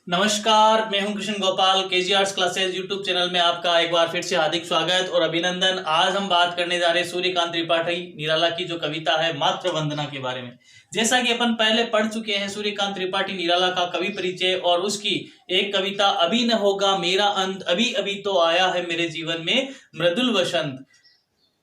नमस्कार, मैं हूं Krishna Gopal. KG arts classes YouTube channel में आपका एक बार फिर से हार्दिक स्वागत और अभिनंदन। आज हम बात करने जा रहे हैं सूर्यकांत त्रिपाठी निराला की जो कविता है मात्र वंदना के बारे में। जैसा कि अपन पहले पढ़ चुके हैं सूर्यकांत त्रिपाठी निराला का कवि परिचय और उसकी एक कविता अभी न होगा मेरा अंत, अभी अभी तो आया है मेरे जीवन में मृदुल वसंत।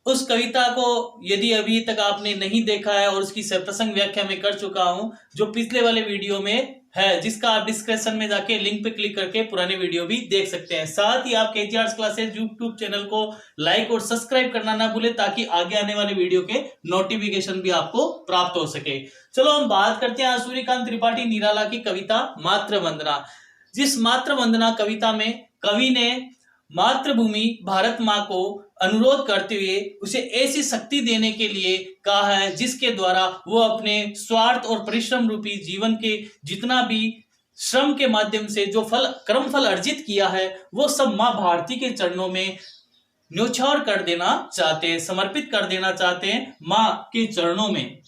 उस कविता को यदि अभी तक आपने नहीं देखा है और उसकी सप्रसंग व्याख्या मैं कर चुका हूं जो पिछले वाले वीडियो में है, जिसका आप डिस्क्रिप्शन में जाके लिंक पे क्लिक करके पुराने वीडियो भी देख सकते हैं। साथ ही आप KG arts classes YouTube channel को लाइक और सब्सक्राइब करना ना भूले ताकि आगे आने वाले वीडियो के नोटिफिकेशन भी आपको प्राप्त हो सके। चलो हम बात करते हैं सूर्यकांत त्रिपाठी निराला की कविता मात्र वंदना। जिस मात्र वंदना कविता में कवि ने मातृभूमि भारत माँ को अनुरोध करते हुए उसे ऐसी शक्ति देने के लिए कहा है जिसके द्वारा वो अपने स्वार्थ और परिश्रम रूपी जीवन के जितना भी श्रम के माध्यम से जो फल कर्म फल अर्जित किया है वो सब माँ भारती के चरणों में न्योछावर कर देना चाहते हैं, समर्पित कर देना चाहते हैं माँ के चरणों में।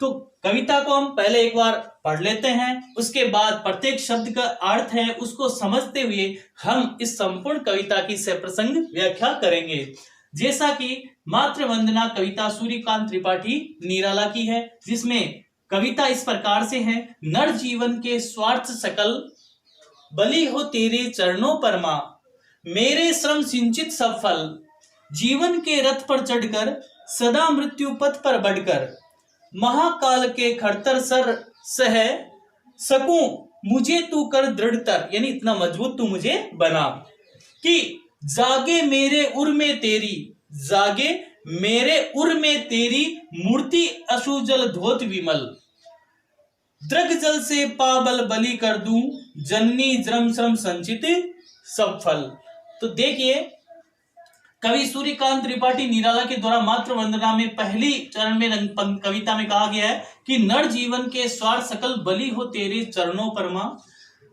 तो कविता को हम पहले एक बार पढ़ लेते हैं, उसके बाद प्रत्येक शब्द का अर्थ है उसको समझते हुए हम इस संपूर्ण कविता की सप्रसंग व्याख्या करेंगे। जैसा कि मात्र वंदना कविता सूर्यकांत त्रिपाठी निराला की है, जिसमें कविता इस प्रकार से है। नर जीवन के स्वार्थ सकल बलि हो तेरे चरणों पर मां, मेरे श्रम सिंचित सफल, जीवन के रथ पर चढ़कर सदा मृत्यु पथ पर बढ़कर, महाकाल के खड़तर सर सह सकूं मुझे तू कर दृढ़तर, यानी इतना मजबूत तू मुझे बना कि जागे मेरे उर में तेरी, जागे मेरे उर में तेरी मूर्ति अशुजल धोत विमल, द्रग जल से पाबल बलि कर दूं जननी जन्म श्रम संचित सब फल। तो देखिए कवि सूर्यकांत त्रिपाठी निराला के द्वारा मात्र वंदना में पहली चरण में कविता में कहा गया है कि नर जीवन के स्वार्थ सकल बलि हो तेरे चरणों पर मां,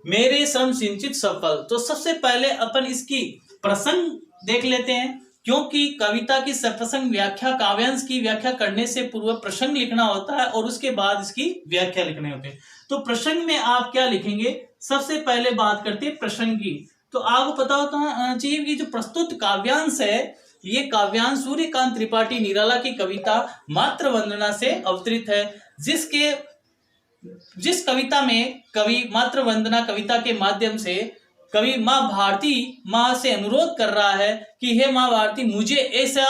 मेरे श्रम सिंचित सफल। तो सबसे पहले अपन इसकी प्रसंग देख लेते हैं, क्योंकि कविता की सप्रसंग व्याख्या काव्यांश की व्याख्या करने से पूर्व प्रसंग लिखना होता है और उसके बाद इसकी व्याख्या लिखने होते हैं। तो प्रसंग में आप क्या लिखेंगे, सबसे पहले बात करते हैं प्रसंग की। तो आपको पता होता चाहिए कि जो प्रस्तुत काव्यांश है ये काव्यांश सूर्यकांत त्रिपाठी निराला की कविता मात्र वंदना से अवतरित है, जिस कविता में कवि मात्र वंदना कविता के माध्यम से कवि माँ भारती माँ से अनुरोध कर रहा है कि हे माँ भारती मुझे ऐसा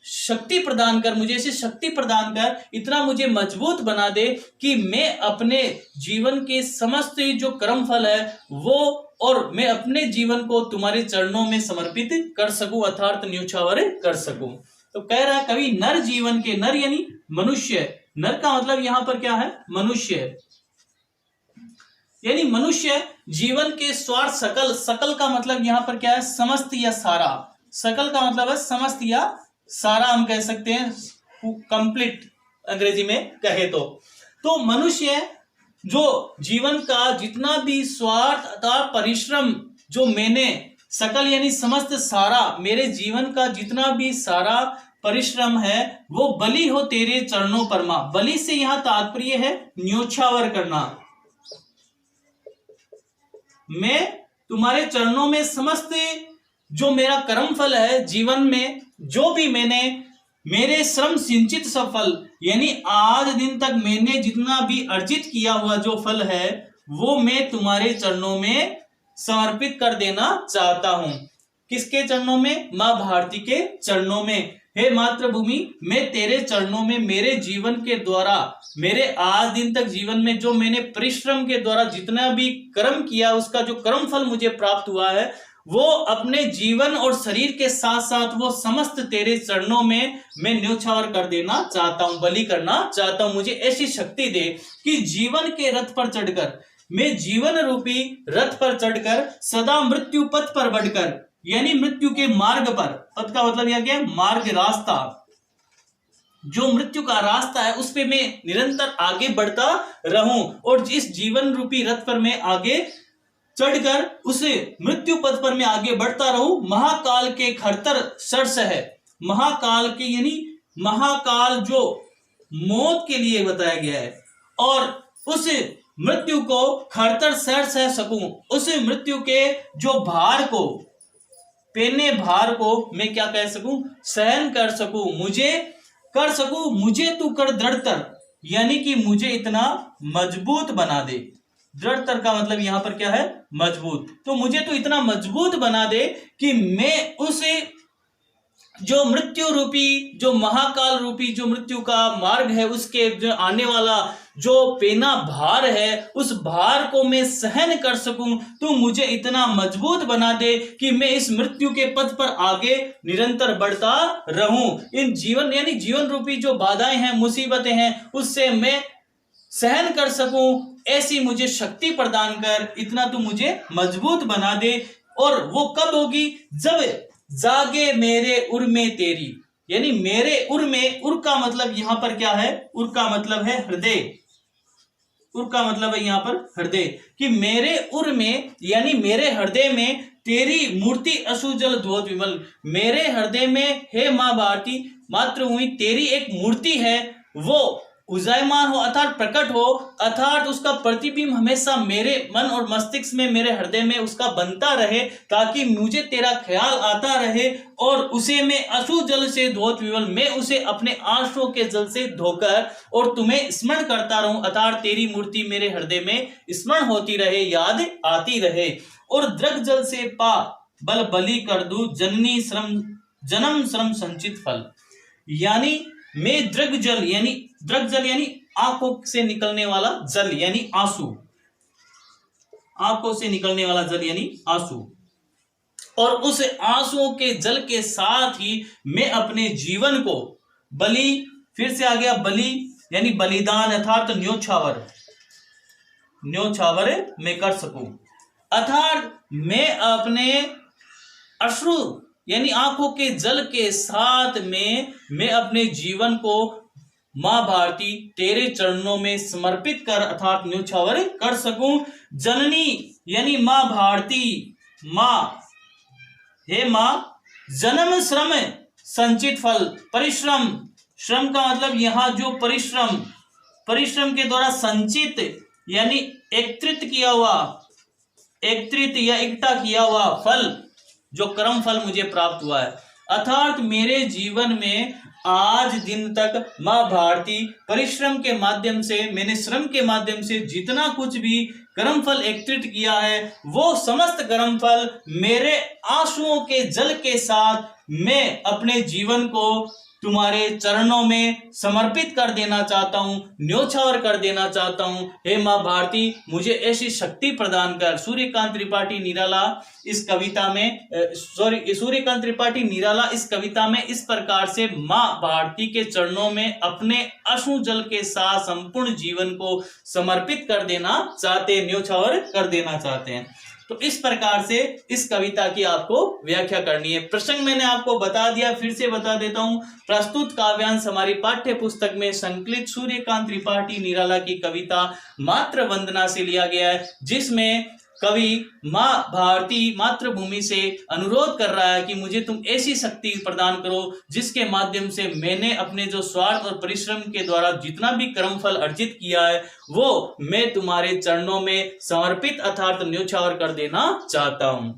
शक्ति प्रदान कर, मुझे ऐसी शक्ति प्रदान कर, इतना मुझे मजबूत बना दे कि मैं अपने जीवन के समस्त जो कर्म फल है वो और मैं अपने जीवन को तुम्हारे चरणों में समर्पित कर सकूं, अर्थात न्योछावर कर सकूं। तो कह रहा है कवि नर जीवन के, नर यानी मनुष्य, नर का मतलब यहां पर क्या है, मनुष्य, यानी मनुष्य जीवन के स्वार्थ सकल, सकल का मतलब यहां पर क्या है, समस्त या सारा, सकल का मतलब है समस्त या सारा, हम कह सकते हैं कंप्लीट अंग्रेजी में कहे तो मनुष्य जो जीवन का जितना भी स्वार्थ अथवा परिश्रम जो मैंने, सकल यानी समस्त सारा, मेरे जीवन का जितना भी सारा परिश्रम है वो बलि हो तेरे चरणों पर मां। बलि से यहां तात्पर्य है न्योछावर करना, मैं तुम्हारे चरणों में समस्त जो मेरा कर्म फल है जीवन में, जो भी मैंने मेरे श्रम सिंचित सफल, यानी आज दिन तक मैंने जितना भी अर्जित किया हुआ जो फल है वो मैं तुम्हारे चरणों में समर्पित कर देना चाहता हूं। किसके चरणों में, मां भारती के चरणों में। हे मातृभूमि मैं तेरे चरणों में मेरे जीवन के द्वारा, मेरे आज दिन तक जीवन में जो मैंने परिश्रम के द्वारा जितना भी कर्म किया उसका जो कर्म फल मुझे प्राप्त हुआ है वो अपने जीवन और शरीर के साथ साथ वो समस्त तेरे चरणों में मैं न्योछावर कर देना चाहता हूं, बलि करना चाहता हूं। मुझे ऐसी शक्ति दे कि जीवन के रथ पर चढ़कर, मैं जीवन रूपी रथ पर चढ़कर सदा मृत्यु पथ पर बढ़कर, यानी मृत्यु के मार्ग पर, पथ का मतलब यह क्या है, मार्ग, रास्ता, जो मृत्यु का रास्ता है उस पे मैं निरंतर आगे बढ़ता रहूं और इस जीवन रूपी रथ पर मैं आगे चढ़कर उसे मृत्यु पथ पर मैं आगे बढ़ता रहूं। महाकाल के खड़तर सर्ष है, महाकाल के यानी महाकाल जो मौत के लिए बताया गया है, और उस मृत्यु को खड़तर सह सकूं, उस मृत्यु के जो भार को, पेने भार को मैं क्या कह सकूं, सहन कर सकूं, मुझे तू कर दृढ़तर, यानी कि मुझे इतना मजबूत बना दे। दृढ़तर का मतलब यहां पर क्या है, मजबूत। तो मुझे तो इतना मजबूत बना दे कि मैं उसे जो मृत्यु रूपी, जो महाकाल रूपी जो मृत्यु का मार्ग है, उसके जो आने वाला जो पेना भार है, उस भार को मैं सहन कर सकूं। तू मुझे इतना मजबूत बना दे कि मैं इस मृत्यु के पथ पर आगे निरंतर बढ़ता रहूं। इन जीवन यानी जीवन रूपी जो बाधाएं हैं, मुसीबतें हैं, उससे मैं सहन कर सकूं। ऐसी मुझे शक्ति प्रदान कर, इतना तू मुझे मजबूत बना दे। और वो कब होगी, जब जागे मेरे उर में तेरी, यानी मेरे उर में, उर का मतलब यहां पर क्या है, उर का मतलब है हृदय, उर का मतलब है यहां पर हृदय, कि मेरे उर में यानी मेरे हृदय में तेरी मूर्ति असूजल ध्वोत विमल, मेरे हृदय में हे मां भारती मात्र हुई तेरी एक मूर्ति है, वो उजायमान हो अर्थात प्रकट हो, अर्थात उसका प्रतिबिंब हमेशा मेरे मन और मस्तिष्क में, मेरे हृदय में उसका बनता रहे, ताकि मुझे तेरा ख्याल आता रहे और उसे मैं अश्रु जल से धोत विवल, मैं उसे अपने आंसुओं के जल से धोकर और तुम्हें स्मरण करता रहूं, अर्थात तेरी मूर्ति मेरे हृदय में स्मरण होती रहे, याद आती रहे। और द्रग जल से पा बल बलि कर दूं जननी श्रम जन्म श्रम संचित फल, यानी मैं द्रग जल यानी आंखों से निकलने वाला जल यानी आंसू, आंखों से निकलने वाला जल यानी आंसू, और उस आंसुओं के जल के साथ ही मैं अपने जीवन को बलि, फिर से आ गया बलि यानी बलिदान अर्थात न्योछावर मैं कर सकूं, अर्थात मैं अपने अश्रु यानी आंखों के जल के साथ में मैं अपने जीवन को मां भारती तेरे चरणों में समर्पित कर, अर्थात न्योछावर कर सकूं। जननी यानी मां भारती, मां हे मां, जन्म श्रम संचित फल, परिश्रम, श्रम का मतलब यहां जो परिश्रम के द्वारा संचित यानी एकत्रित या इकट्ठा किया हुआ फल, जो कर्म फल मुझे प्राप्त हुआ है, अर्थात मेरे जीवन में आज दिन तक मां भारती परिश्रम के माध्यम से, मैंने श्रम के माध्यम से जितना कुछ भी कर्म फल एकत्रित किया है, वो समस्त कर्म फल मेरे आंसुओं के जल के साथ मैं अपने जीवन को तुम्हारे चरणों में समर्पित कर देना चाहता हूं, न्योछावर कर देना चाहता हूं। हे मां भारती मुझे ऐसी शक्ति प्रदान कर। सूर्यकांत त्रिपाठी निराला इस कविता में इस प्रकार से मां भारती के चरणों में अपने अश्रु जल के साथ संपूर्ण जीवन को समर्पित कर देना चाहते, न्योछावर कर देना चाहते हैं। तो इस प्रकार से इस कविता की आपको व्याख्या करनी है। प्रसंग मैंने आपको बता दिया, फिर से बता देता हूं। प्रस्तुत काव्यांश हमारी पाठ्य पुस्तक में संकलित सूर्यकांत त्रिपाठी निराला की कविता मातृ वंदना से लिया गया है, जिसमें कवि मां भारती मातृभूमि से अनुरोध कर रहा है कि मुझे तुम ऐसी शक्ति प्रदान करो जिसके माध्यम से मैंने अपने जो स्वार्थ और परिश्रम के द्वारा जितना भी कर्मफल अर्जित किया है वो मैं तुम्हारे चरणों में समर्पित अर्थात न्योछावर कर देना चाहता हूं।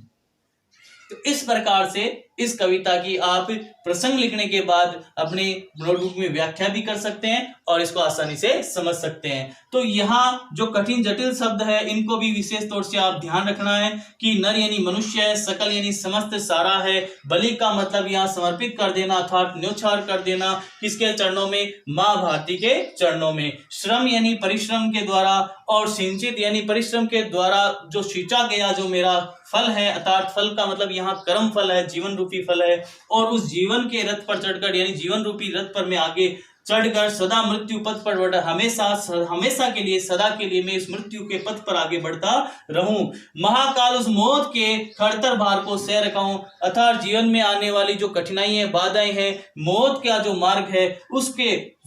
तो इस प्रकार से इस कविता की आप प्रसंग लिखने के बाद अपने नोटबुक में व्याख्या भी कर सकते हैं और इसको आसानी से समझ सकते हैं। तो यहाँ जो कठिन जटिल शब्द है इनको भी विशेष तौर से आप ध्यान रखना है कि नर यानी मनुष्य है, सकल यानी समस्त सारा है, बलि का मतलब यहाँ समर्पित कर देना अर्थात न्योछावर कर देना, किसके चरणों में, मां भारती के चरणों में। श्रम यानी परिश्रम के द्वारा और सिंचित यानी परिश्रम के द्वारा जो सींचा गया जो मेरा फल है, अर्थात फल का मतलब यहाँ कर्म फल है, जीवन रूपी फल है, और उस जीवन के रथ पर चढ़कर यानी जीवन रूपी रथ पर मैं आगे चढ़कर सदा मृत्यु पथ पर बढ़ हमेशा के लिए सदा के लिए मैं इस मृत्यु के पथ पर आगे बढ़ता रहूं। महाकाल उस मौत के खड़तर भार को सह रखाऊं, अर्थात जीवन में आने वाली जो कठिनाइयां बाधाएं हैं, मौत का जो मार्ग है उसके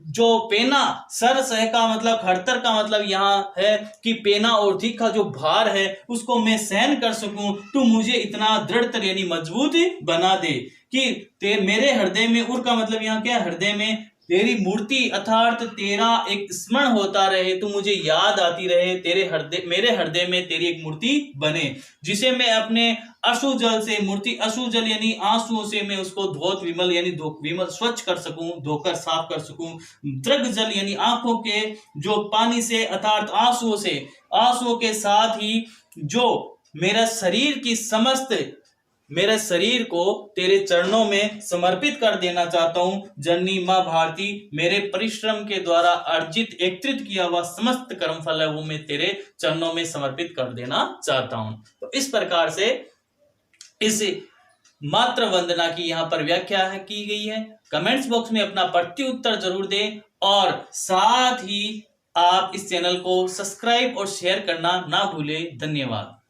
जो पेना सर सह का मतलब खड़तर का मतलब यहाँ है कि पेना और तीखा जो भार है उसको मैं सहन कर सकूं। तू मुझे इतना दृढ़ यानी मजबूत बना दे कि मेरे हृदय में, उर का मतलब यहाँ क्या, हृदय में तेरी मूर्ति अर्थात तेरा एक स्मरण होता रहे, तू मुझे याद आती रहे, मेरे हृदय में तेरी एक मूर्ति बने, जिसे मैं अपने अश्रु जल से, मूर्ति अश्रु जल यानी आंसुओं से मैं उसको धोत विमल यानी विमल स्वच्छ कर सकूं, धोकर साफ कर सकूं। दृग जल यानी आंखों के जो पानी से अर्थात आंसुओं से, आंसुओं के साथ ही जो मेरा शरीर की समस्त, मेरे शरीर को तेरे चरणों में समर्पित कर देना चाहता हूं। जननी मां भारती, मेरे परिश्रम के द्वारा अर्जित एकत्रित किया हुआ समस्त कर्मफल है वो मैं तेरे चरणों में समर्पित कर देना चाहता हूं। तो इस प्रकार से इस मात्र वंदना की यहां पर व्याख्या की गई है। कमेंट्स बॉक्स में अपना प्रत्युत्तर जरूर दें और साथ ही आप इस चैनल को सब्सक्राइब और शेयर करना ना भूलें। धन्यवाद।